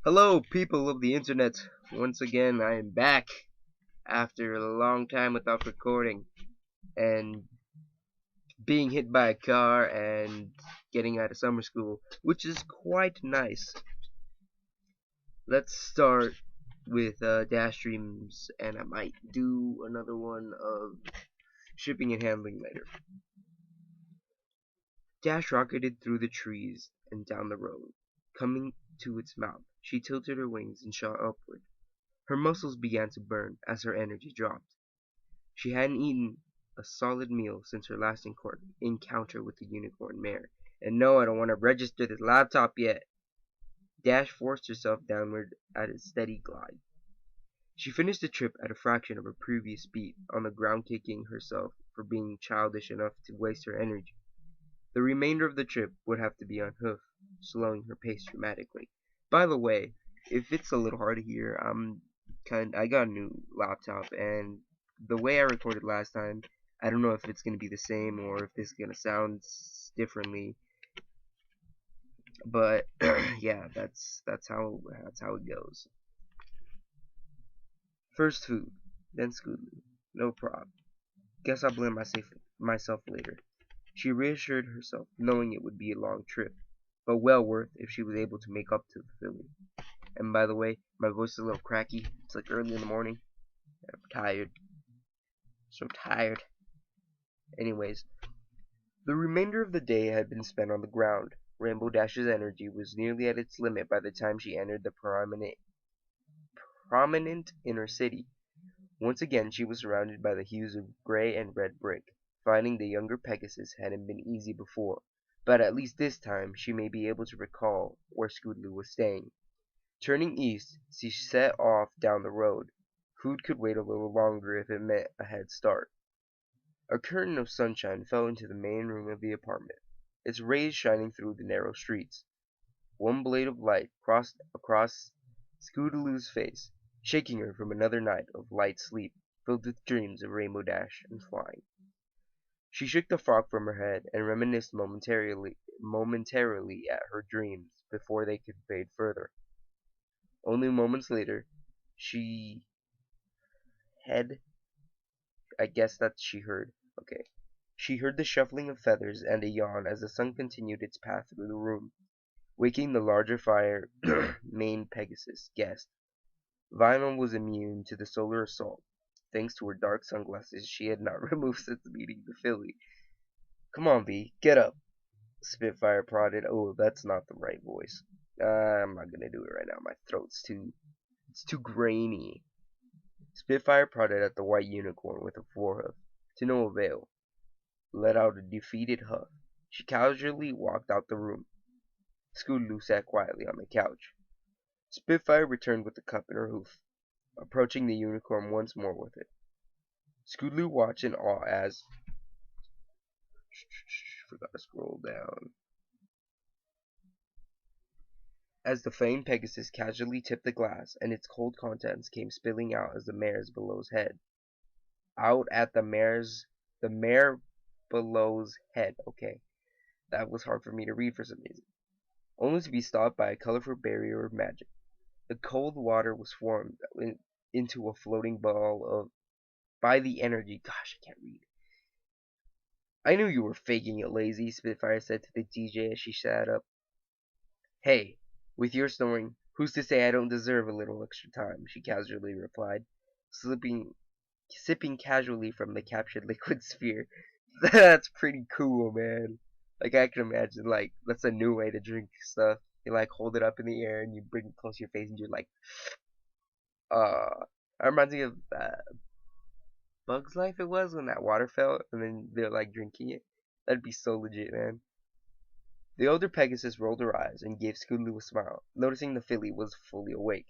Hello, people of the internet. Once again, I am back after a long time without recording and being hit by a car and getting out of summer school, which is quite nice. Let's start with Dash Dreams, and I might do another one of shipping and handling later. Dash rocketed through the trees and down the road. Coming to its mouth, she tilted her wings and shot upward. Her muscles began to burn as her energy dropped. She hadn't eaten a solid meal since her last encounter with the unicorn mare. And no, I don't want to register this laptop yet. Dash forced herself downward at a steady glide. She finished the trip at a fraction of her previous speed, on the ground kicking herself for being childish enough to waste her energy. The remainder of the trip would have to be on hoof, slowing her pace dramatically. By the way, if it's a little hard to hear, I got a new laptop, and the way I recorded last time, I don't know if it's gonna be the same or if this is gonna sound differently. But yeah, that's how it goes. First food, then Scootloo. No prob. Guess I'll blame myself later. She reassured herself, knowing it would be a long trip, but well worth if she was able to make up to the filly. And by the way, my voice is a little cracky. It's like early in the morning. I'm tired. So tired. Anyways, the remainder of the day had been spent on the ground. Rainbow Dash's energy was nearly at its limit by the time she entered the prominent inner city. Once again, she was surrounded by the hues of gray and red brick. Finding the younger Pegasus hadn't been easy before, but at least this time she may be able to recall where Scootloo was staying. Turning east, she set off down the road. Food could wait a little longer if it meant a head start. A curtain of sunshine fell into the main room of the apartment, its rays shining through the narrow streets. One blade of light crossed across Scootaloo's face, shaking her from another night of light sleep, filled with dreams of Rainbow Dash and flying. She shook the fog from her head and reminisced momentarily at her dreams before they could fade further. Only moments later, she heard. She heard the shuffling of feathers and a yawn as the sun continued its path through the room, waking the larger fire maned Pegasus guest. Vinyl was immune to the solar assault, thanks to her dark sunglasses she had not removed since meeting the filly. Come on, V, get up. Spitfire prodded. Oh, that's not the right voice. I'm not gonna do it right now. My throat's too grainy. Spitfire prodded at the white unicorn with a forehoof. To no avail. Let out a defeated huff. She casually walked out the room. Scootaloo sat quietly on the couch. Spitfire returned with the cup in her hoof, approaching the unicorn once more with it. Scootaloo watched in awe as forgot to scroll down. As the famed Pegasus casually tipped the glass, and its cold contents came spilling out as the mare's below's head. Out at the mare below's head. Okay, that was hard for me to read for some reason. Only to be stopped by a colorful barrier of magic. The cold water was formed into a floating ball of by the energy. Gosh, I can't read. I knew you were faking it, lazy, Spitfire said to the DJ as she sat up. Hey, with your snoring, who's to say I don't deserve a little extra time? She casually replied, sipping casually from the captured liquid sphere. That's pretty cool, man. Like, I can imagine, like, that's a new way to drink stuff. You, like, hold it up in the air and you bring it close to your face and you're like, that reminds me of Bug's Life it was when that water fell and then they're, like, drinking it. That'd be so legit, man. The older Pegasus rolled her eyes and gave Scootaloo a smile, noticing the filly was fully awake.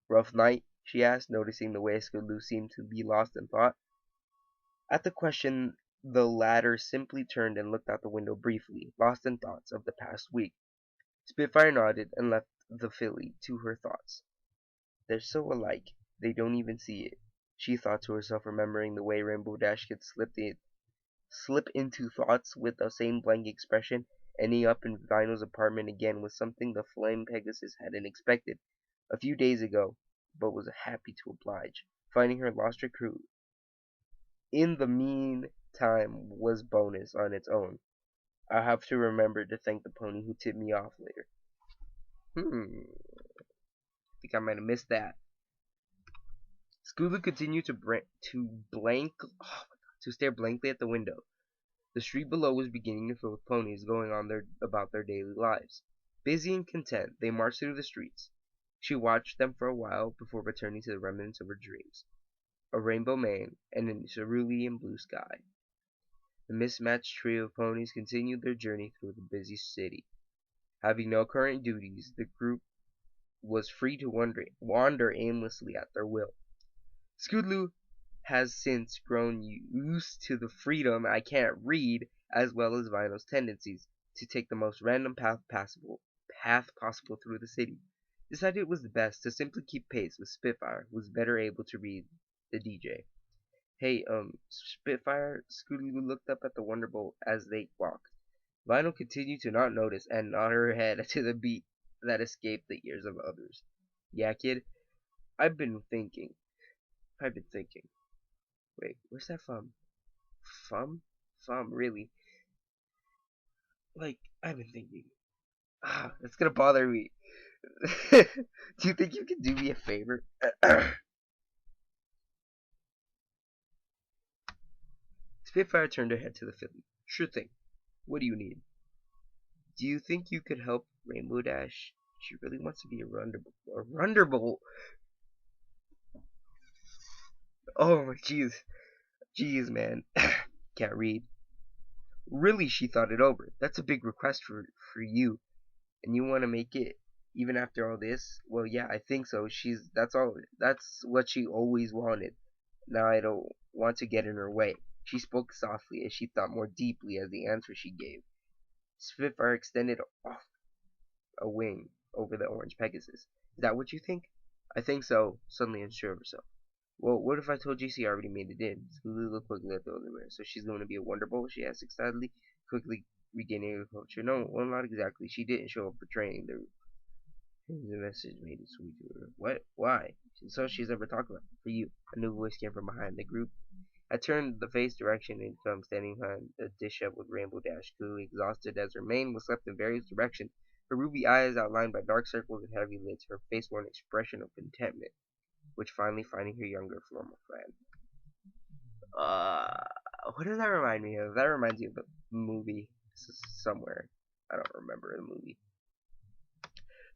Rough night? She asked, noticing the way Scootaloo seemed to be lost in thought. At the question, the latter simply turned and looked out the window briefly, lost in thoughts of the past week. Spitfire nodded and left the filly to her thoughts. They're so alike, they don't even see it, she thought to herself, remembering the way Rainbow Dash could slip into thoughts with the same blank expression Ending up in Vinyl's apartment again was something the Flame Pegasus hadn't expected a few days ago, but was happy to oblige. Finding her lost her crew in the meantime was bonus on its own. I'll have to remember to thank the pony who tipped me off later. I think I might have missed that. Scooter continued to stare blankly at the window. The street below was beginning to fill with ponies going on about their daily lives. Busy and content, they marched through the streets. She watched them for a while before returning to the remnants of her dreams. A rainbow mane and a cerulean blue sky. The mismatched trio of ponies continued their journey through the busy city. Having no current duties, the group was free to wander aimlessly at their will. Scoodloo has since grown used to the freedom I can't read, as well as Vinyl's tendencies to take the most random path possible through the city. Decided it was best to simply keep pace with Spitfire, who was better able to read the DJ. Hey, Spitfire, Scootaloo looked up at the Wonderbolt as they walked. Vinyl continued to not notice and nod her head to the beat that escaped the ears of others. Yeah, kid, I've been thinking. Wait, where's that from? Really? Like, I've been thinking. That's gonna bother me. Do you think you can do me a favor? Spitfire turned her head to the filly. Sure thing. What do you need? Do you think you could help Rainbow Dash? She really wants to be a Runderbolt. Oh, jeez. Jeez, man. Can't read. Really, she thought it over. That's a big request for you. And you want to make it even after all this? Well, yeah, I think so. That's what she always wanted. Now I don't want to get in her way. She spoke softly as she thought more deeply as the answer she gave. Spitfire extended off a wing over the orange Pegasus. Is that what you think? I think so, suddenly unsure of herself. Well, what if I told you she already made it in? Scooby looked quickly at the other mirror. So she's going to be a Wonderbolt? She asked excitedly, quickly regaining her culture. No, well, not exactly. She didn't show up for training. The message made it sweet to her. What? Why? So she's ever talked about it. For you. A new voice came from behind the group. I turned the face direction and found standing behind a disheveled Rainbow Dash, clearly exhausted as her mane was swept in various directions. Her ruby eyes outlined by dark circles and heavy lids, her face wore an expression of contentment, which finally finding her younger former friend. What does that remind me of? That reminds me of the movie somewhere. I don't remember the movie.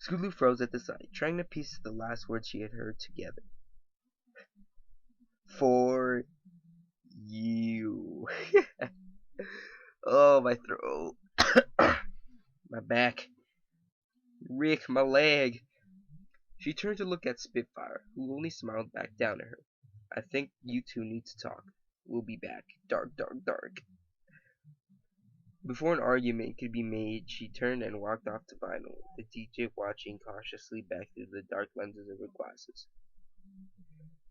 Scootaloo froze at the sight, trying to piece the last words she had heard together. For you. Oh, my throat. My back. Rick, my leg. She turned to look at Spitfire, who only smiled back down at her. I think you two need to talk. We'll be back. Dark, dark, dark. Before an argument could be made, she turned and walked off to Vinyl, the DJ watching cautiously back through the dark lenses of her glasses.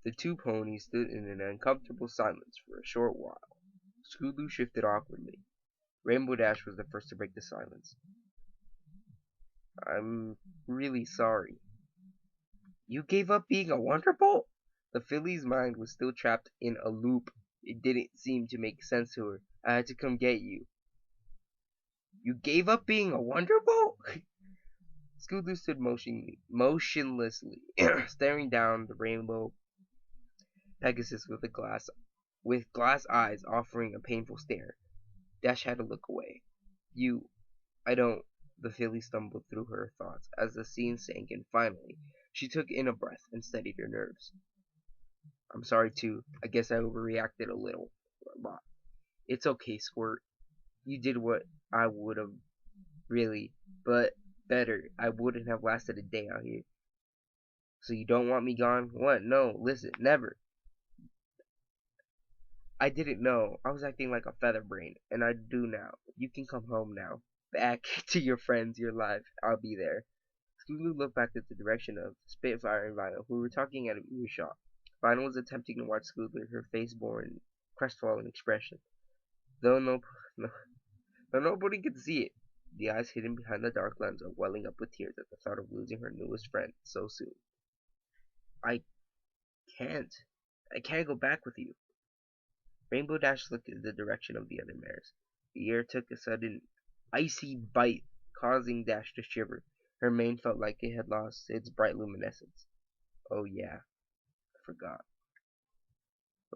The two ponies stood in an uncomfortable silence for a short while. Scootaloo shifted awkwardly. Rainbow Dash was the first to break the silence. I'm really sorry. You gave up being a Wonderbolt? The filly's mind was still trapped in a loop. It didn't seem to make sense to her. I had to come get you. You gave up being a Wonderbolt? Scootaloo stood motionlessly, staring down the rainbow Pegasus with glass eyes offering a painful stare. Dash had to look away. I don't. The filly stumbled through her thoughts as the scene sank, and finally she took in a breath and steadied her nerves. I'm sorry too. I guess I overreacted a little. It's okay, Squirt. You did what I would have, really, but better. I wouldn't have lasted a day out here. So you don't want me gone? What? No, listen, never. I didn't know. I was acting like a featherbrain, and I do now. You can come home now. Back to your friends, your life. I'll be there. Scootaloo looked back at the direction of Spitfire and Vinyl, who were talking at an earshot. Vinyl was attempting to watch Scootaloo, her face bore a crestfallen expression, though nobody could see it. the eyes hidden behind the dark lens are welling up with tears at the thought of losing her newest friend so soon. I can't. I can't go back with you. Rainbow Dash looked in the direction of the other mares. The air took a sudden icy bite, causing Dash to shiver. Her mane felt like it had lost its bright luminescence. Oh yeah, I forgot.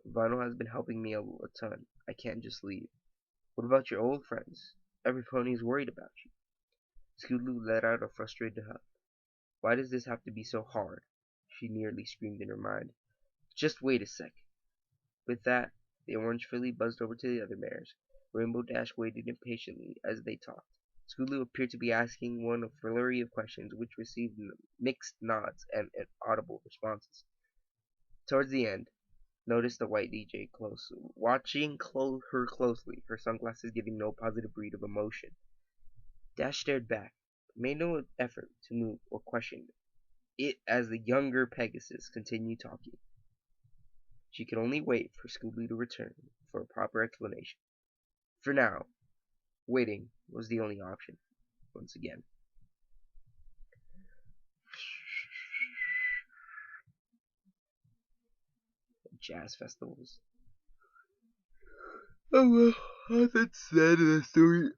Vinyl has been helping me a ton. I can't just leave. What about your old friends? Every pony is worried about you. Scootaloo let out a frustrated huff. Why does this have to be so hard? She nearly screamed in her mind. Just wait a sec. With that, the orange filly buzzed over to the other mares. Rainbow Dash waited impatiently as they talked. Scootaloo appeared to be asking one a flurry of questions which received mixed nods and inaudible responses. Towards the end, noticed the white DJ watching her closely, her sunglasses giving no positive read of emotion. Dash stared back, but made no effort to move or question it as the younger Pegasus continued talking. She could only wait for Scootaloo to return for a proper explanation. For now, waiting was the only option. Once again. Jazz festivals. Oh well, that's the end of the story.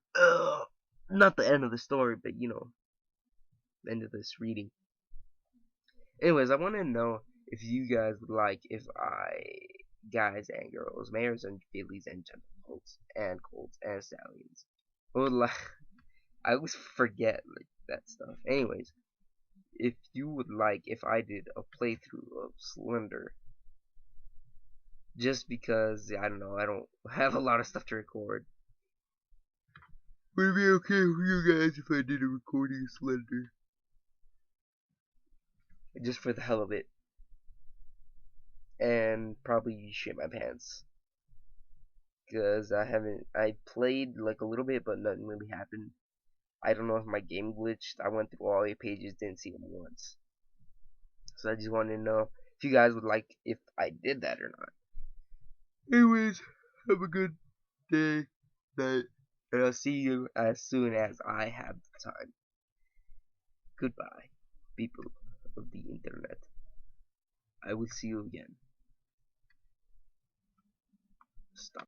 Not the end of the story, but you know, the end of this reading. Anyways, I want to know if you guys would like if guys and girls, mares and fillies and gentle colts and stallions, would like. I always forget like that stuff. Anyways, if you would like if I did a playthrough of Slender, just because I don't know, I don't have a lot of stuff to record. Would it be okay with you guys if I did a recording of Slender? Just for the hell of it. And probably shit my pants. Because I played like a little bit, but nothing really happened. I don't know if my game glitched. I went through all 8 pages, didn't see them once. So I just wanted to know if you guys would like if I did that or not. Anyways, have a good day, night, and I'll see you as soon as I have the time. Goodbye, people of the internet. I will see you again. Stop.